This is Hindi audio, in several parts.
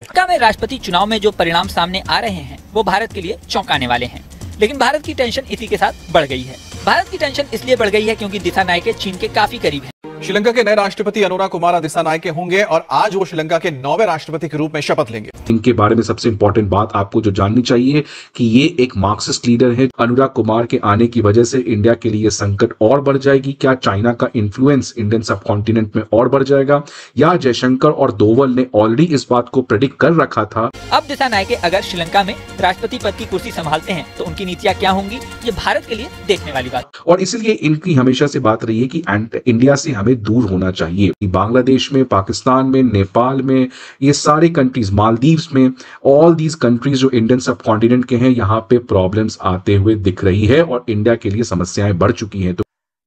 श्रीलंका में राष्ट्रपति चुनाव में जो परिणाम सामने आ रहे हैं वो भारत के लिए चौंकाने वाले हैं, लेकिन भारत की टेंशन इसी के साथ बढ़ गई है। भारत की टेंशन इसलिए बढ़ गई है क्योंकि दिसानायके चीन के काफी करीब हैं। श्रीलंका के नए राष्ट्रपति अनुरा कुमारा दिसानायके होंगे और आज वो श्रीलंका के 9वें राष्ट्रपति के रूप में शपथ लेंगे। इनके बारे में सबसे इंपॉर्टेंट बात आपको जो जाननी चाहिए कि ये एक मार्क्सिस्ट लीडर है। अनुरा कुमार के आने की वजह से इंडिया के लिए संकट और बढ़ जाएगी। क्या चाइना का इन्फ्लुएंस इंडियन सब कॉन्टिनेंट में और बढ़ जाएगा, या जयशंकर और दोवल ने ऑलरेडी इस बात को प्रेडिक्ट कर रखा था। अब दिसानायके अगर श्रीलंका में राष्ट्रपति पद की कुर्सी संभालते हैं तो उनकी नीतियां क्या होंगी, ये भारत के लिए देखने वाली बात। और इसलिए इनकी हमेशा से बात रही है कि इंडिया से हमें दूर होना चाहिए। बांग्लादेश में, पाकिस्तान में, नेपाल में, ये सारे कंट्रीज, मालदीव्स में, ऑल दीज कंट्रीज जो इंडियन सब कॉन्टिनेंट के हैं, यहाँ पे प्रॉब्लम्स आते हुए दिख रही है और इंडिया के लिए समस्याएं बढ़ चुकी हैं। तो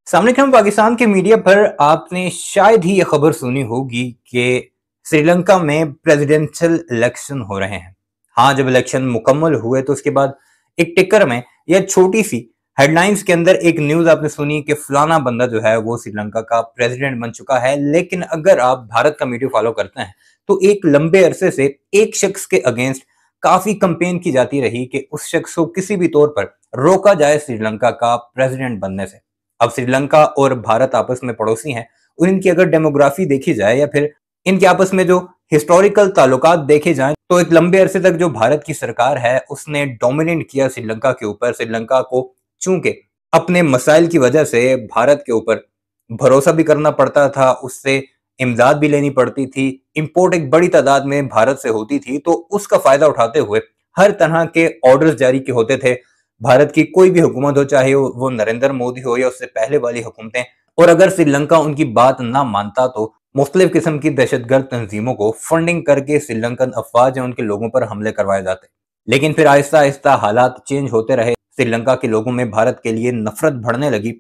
सामने पाकिस्तान के मीडिया पर आपने शायद ही ये खबर सुनी होगी कि श्रीलंका में प्रेसिडेंशियल इलेक्शन हो रहे हैं। हाँ, जब इलेक्शन मुकम्मल हुए तो उसके बाद एक टिकर में या छोटी सी हेडलाइंस के अंदर एक न्यूज आपने सुनी कि फलाना बंदा जो है वो श्रीलंका का प्रेसिडेंट बन चुका है। लेकिन अगर आप भारत का मीडिया फॉलो करते हैं तो एक लंबे अरसे से एक शख्स के अगेंस्ट काफी कंपेन की जाती रही कि उस शख्स को किसी भी तौर पर रोका जाए श्रीलंका का प्रेसिडेंट बनने से। अब श्रीलंका और भारत आपस में पड़ोसी हैं और इनकी अगर डेमोग्राफी देखी जाए या फिर इनके आपस में जो हिस्टोरिकल ताल्लुकात देखे जाएं तो एक लंबे अरसे तक जो भारत की सरकार है उसने डोमिनेट किया श्रीलंका के ऊपर। श्रीलंका को चूंकि अपने मसाइल की वजह से भारत के ऊपर भरोसा भी करना पड़ता था, उससे इमदाद भी लेनी पड़ती थी, इंपोर्ट एक बड़ी तादाद में भारत से होती थी, तो उसका फायदा उठाते हुए हर तरह के ऑर्डर्स जारी के होते थे। भारत की कोई भी हुकूमत हो, चाहे वो नरेंद्र मोदी हो या उससे पहले वाली हुकूमतें, और अगर श्रीलंका उनकी बात ना मानता तो मुख्तलिफ किस्म की दहशतगर्द तंजीमों को फंडिंग करके श्रीलंकन अफवाज या उनके लोगों पर हमले करवाए जाते। लेकिन फिर आहिस्ता आहिस्ता हालात चेंज होते रहे, श्रीलंका के लोगों में भारत के लिए नफरत बढ़ने लगी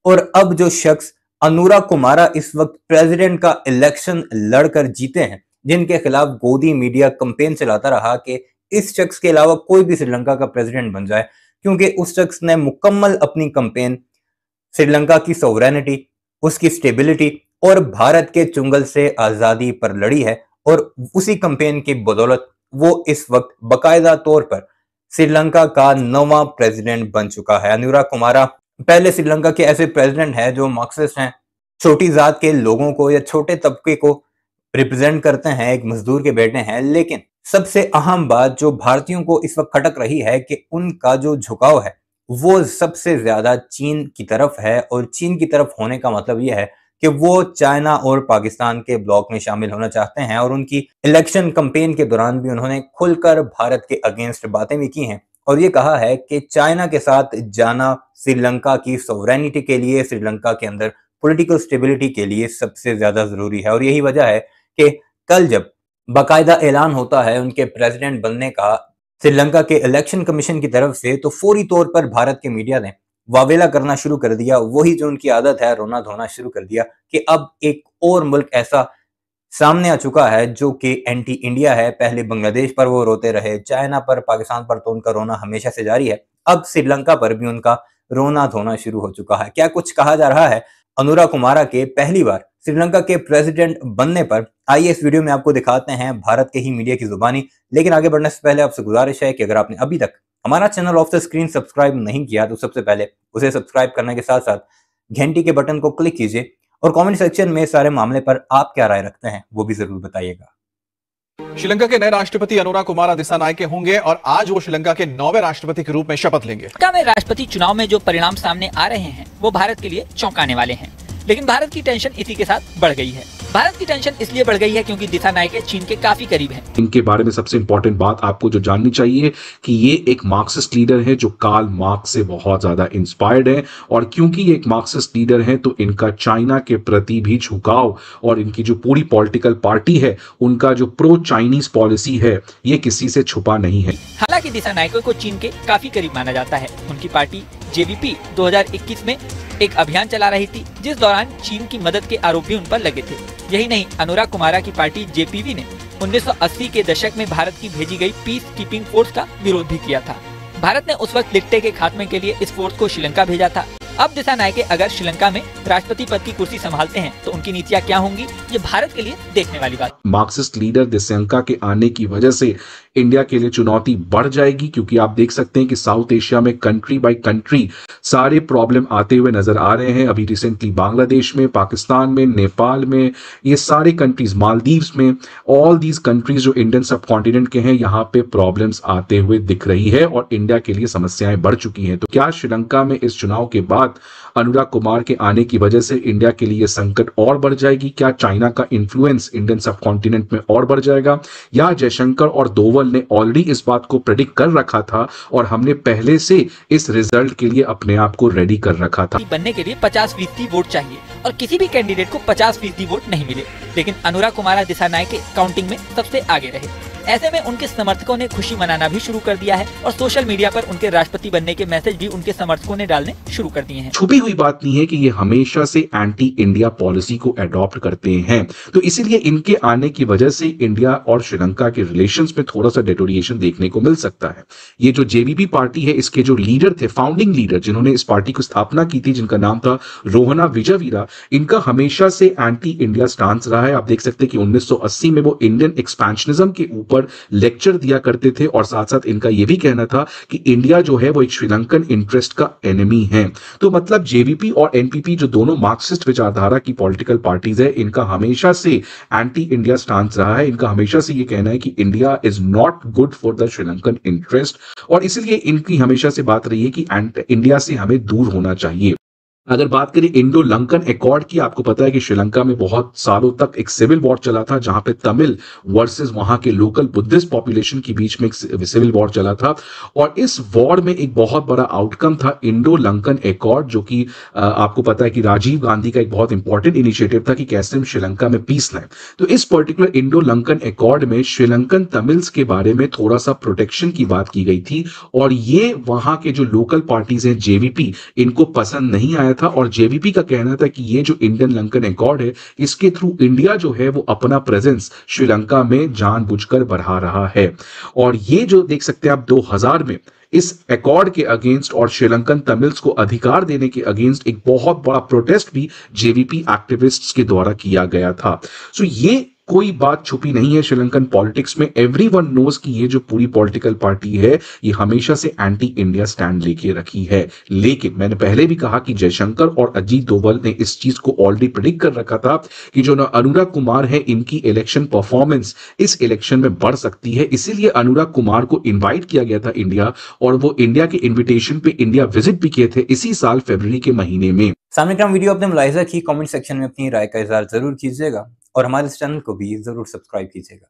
और अब जो शख्स अनुरा कुमारा इस वक्त प्रेसिडेंट का इलेक्शन लड़कर जीते हैं, जिनके खिलाफ गोदी मीडिया कंपेन चलाता रहा कि इस शख्स के अलावा कोई भी श्रीलंका का प्रेसिडेंट बन जाए, क्योंकि उस शख्स ने मुकम्मल अपनी कंपेन श्रीलंका की सोवरेनिटी, उसकी स्टेबिलिटी और भारत के चुंगल से आजादी पर लड़ी है। और उसी कंपेन की बदौलत वो इस वक्त बाकायदा तौर पर श्रीलंका का 9वां प्रेसिडेंट बन चुका है। अनुरा कुमारा पहले श्रीलंका के ऐसे प्रेसिडेंट हैं जो मार्क्सिस्ट हैं, छोटी जात के लोगों को या छोटे तबके को रिप्रेजेंट करते हैं, एक मजदूर के बेटे हैं। लेकिन सबसे अहम बात जो भारतीयों को इस वक्त खटक रही है कि उनका जो झुकाव है वो सबसे ज्यादा चीन की तरफ है। और चीन की तरफ होने का मतलब यह है कि वो चाइना और पाकिस्तान के ब्लॉक में शामिल होना चाहते हैं। और उनकी इलेक्शन कैंपेन के दौरान भी उन्होंने खुलकर भारत के अगेंस्ट बातें भी की हैं और ये कहा है कि चाइना के साथ जाना श्रीलंका की सोवरेनिटी के लिए, श्रीलंका के अंदर पॉलिटिकल स्टेबिलिटी के लिए सबसे ज्यादा जरूरी है। और यही वजह है कि कल जब बाकायदा ऐलान होता है उनके प्रेसिडेंट बनने का श्रीलंका के इलेक्शन कमीशन की तरफ से, तो फौरी तौर पर भारत के मीडिया ने वावेला करना शुरू कर दिया, वही जो उनकी आदत है, रोना धोना शुरू कर दिया कि अब एक और मुल्क ऐसा सामने आ चुका है जो कि एंटी इंडिया है। पहले बांग्लादेश पर वो रोते रहे, चाइना पर, पाकिस्तान पर तो उनका रोना हमेशा से जारी है, अब श्रीलंका पर भी उनका रोना धोना शुरू हो चुका है। क्या कुछ कहा जा रहा है अनुरा कुमारा के पहली बार श्रीलंका के प्रेसिडेंट बनने पर, आइए इस वीडियो में आपको दिखाते हैं भारत के ही मीडिया की जुबानी। लेकिन आगे बढ़ने से पहले आपसे गुजारिश है कि अगर आपने अभी तक हमारा channel of the screen subscribe नहीं किया तो सबसे पहले उसे सब्सक्राइब करने के साथ साथ घंटी के बटन को क्लिक कीजिए और कमेंट सेक्शन में सारे मामले पर आप क्या राय रखते हैं वो भी जरूर बताइएगा। श्रीलंका के नए राष्ट्रपति अनुरा कुमारा दिसानायके होंगे और आज वो श्रीलंका के 9वें राष्ट्रपति के रूप में शपथ लेंगे। श्रीलंका में राष्ट्रपति चुनाव में जो परिणाम सामने आ रहे हैं वो भारत के लिए चौंकाने वाले हैं, लेकिन भारत की टेंशन इसी के साथ बढ़ गई है। भारत की टेंशन इसलिए बढ़ गई है क्योंकि दिसानायके चीन के काफी करीब हैं। इनके बारे में सबसे इंपॉर्टेंट बात आपको जो जाननी चाहिए कि ये एक मार्क्सिस्ट लीडर है जो कार्ल मार्क्स से बहुत ज्यादा इंस्पायर्ड है। और क्योंकि ये एक मार्क्सिस्ट लीडर है तो इनका चाइना के प्रति भी झुकाव और इनकी जो पूरी पॉलिटिकल पार्टी है उनका जो प्रो चाइनीज पॉलिसी है ये किसी से छुपा नहीं है। हालांकि दिसानायके को चीन के काफी करीब माना जाता है। उनकी पार्टी जेवीपी 2021 में एक अभियान चला रही थी जिस दौरान चीन की मदद के आरोप भी उन पर लगे थे। यही नहीं, अनुरा कुमारा की पार्टी जेपीवी ने 1980 के दशक में भारत की भेजी गई पीस कीपिंग फोर्स का विरोध भी किया था। भारत ने उस वक्त लिट्टे के खात्मे के लिए इस फोर्स को श्रीलंका भेजा था। अब दिसानायके अगर श्रीलंका में राष्ट्रपति पद की कुर्सी संभालते हैं तो उनकी नीतियां क्या होंगी, ये भारत के लिए देखने वाली बात। मार्क्सिस्ट लीडर दिसानायके के आने की वजह से इंडिया के लिए चुनौती बढ़ जाएगी, क्योंकि आप देख सकते हैं कि साउथ एशिया में कंट्री बाय कंट्री सारे प्रॉब्लम आते हुए नजर आ रहे हैं। अभी रिसेंटली बांग्लादेश में, पाकिस्तान में, नेपाल में, ये सारे कंट्रीज, मालदीव्स में, ऑल दीज कंट्रीज जो इंडियन सब कॉन्टिनेंट के हैं, यहाँ पे प्रॉब्लम्स आते हुए दिख रही है और इंडिया के लिए समस्याएं बढ़ चुकी हैं। तो क्या श्रीलंका में इस चुनाव के बाद अनुराग कुमार के आने की वजह से इंडिया के लिए संकट और बढ़ जाएगी? क्या चाइना का इन्फ्लुएंस इंडियन सब कॉन्टिनेंट में और बढ़ जाएगा? या जयशंकर और दोवल ने ऑलरेडी इस बात को प्रेडिक्ट कर रखा था और हमने पहले से इस रिजल्ट के लिए अपने आप को रेडी कर रखा था? बनने के लिए 50% वोट चाहिए और किसी भी कैंडिडेट को 50% वोट नहीं मिले, लेकिन अनुराग कुमार दिसानायके काउंटिंग में सबसे आगे रहे। ऐसे में उनके समर्थकों ने खुशी मनाना भी शुरू कर दिया है और सोशल मीडिया पर उनके राष्ट्रपति बनने के मैसेज भी उनके समर्थकों ने डालने शुरू कर दिए हैं। छुपी हुई बात नहीं है कि ये हमेशा से एंटी इंडिया पॉलिसी को अडॉप्ट करते हैं, तो इसीलिए इनके आने की वजह से इंडिया और श्रीलंका के रिलेशंस में थोड़ा सा डेटोरिएशन देखने को मिल सकता है। ये जो जेवीपी पार्टी है, इसके जो लीडर थे, फाउंडिंग लीडर जिन्होंने इस पार्टी की स्थापना की थी, जिनका नाम था रोहना विजयवीरा, इनका हमेशा से एंटी इंडिया स्टांस रहा है। आप देख सकते हैं कि 1980 में वो इंडियन एक्सपेंशनिज्म के ऊपर लेक्चर दिया करते थे और साथ साथ इनका यह भी कहना था कि इंडिया जो है वो एक श्रीलंकन इंटरेस्ट का एनिमी है। तो मतलब जेवीपी और एनपीपी जो दोनों मार्क्सिस्ट विचारधारा की पॉलिटिकल पार्टीज है, इनका हमेशा से एंटी इंडिया स्टांस रहा है। इनका हमेशा से ये कहना है कि India is not good for the Sri Lankan interest और इसलिए इनकी हमेशा से बात रही है कि इंडिया से हमें दूर होना चाहिए। अगर बात करें इंडो लंकन अकॉर्ड की, आपको पता है कि श्रीलंका में बहुत सालों तक एक सिविल वॉर चला था, जहां पे तमिल वर्सेस वहां के लोकल बुद्धिस्ट पॉपुलेशन के बीच में एक सिविल वॉर चला था और इस वॉर में एक बहुत बड़ा आउटकम था इंडो लंकन अकॉर्ड, जो कि आपको पता है कि राजीव गांधी का एक बहुत इंपॉर्टेंट इनिशिएटिव था कि कैसे हम श्रीलंका में पीस लाएं। तो इस पर्टिकुलर इंडो लंकन अकॉर्ड में श्रीलंकन तमिल्स के बारे में थोड़ा सा प्रोटेक्शन की बात की गई थी और ये वहां के जो लोकल पार्टीज हैं, जेवीपी, इनको पसंद नहीं आया था और जेवीपी का कहना था कि ये जो इंडियन लंकन अकॉर्ड है, इसके थ्रू इंडिया जो है वो अपना प्रेजेंस श्रीलंका में जानबूझकर बढ़ा रहा है। और ये जो देख सकते हैं आप 2000 में इस अकॉर्ड के अगेंस्ट और श्रीलंकन तमिल्स को अधिकार देने के अगेंस्ट एक बहुत बड़ा प्रोटेस्ट भी जेवीपी एक्टिविस्ट्स के द्वारा किया गया था। सो ये कोई बात छुपी नहीं है श्रीलंकन पॉलिटिक्स में। एवरीवन नोज कि ये जो पूरी पॉलिटिकल पार्टी है, ये हमेशा से एंटी इंडिया स्टैंड लेके रखी है। लेकिन मैंने पहले भी कहा कि जयशंकर और अजीत डोभाल ने इस चीज को ऑलरेडी प्रेडिक्ट कर रखा था कि जो अनुराग कुमार है, इनकी इलेक्शन परफॉर्मेंस इस इलेक्शन में बढ़ सकती है। इसीलिए अनुराग कुमार को इन्वाइट किया गया था इंडिया और वो इंडिया के इन्विटेशन पे इंडिया विजिट भी किए थे इसी साल फरवरी के महीने में। सामने का वीडियो आपने मुलाहिजा की, कमेंट सेक्शन में अपनी राय का इजहार जरूर कीजिएगा और हमारे चैनल को भी जरूर सब्सक्राइब कीजिएगा।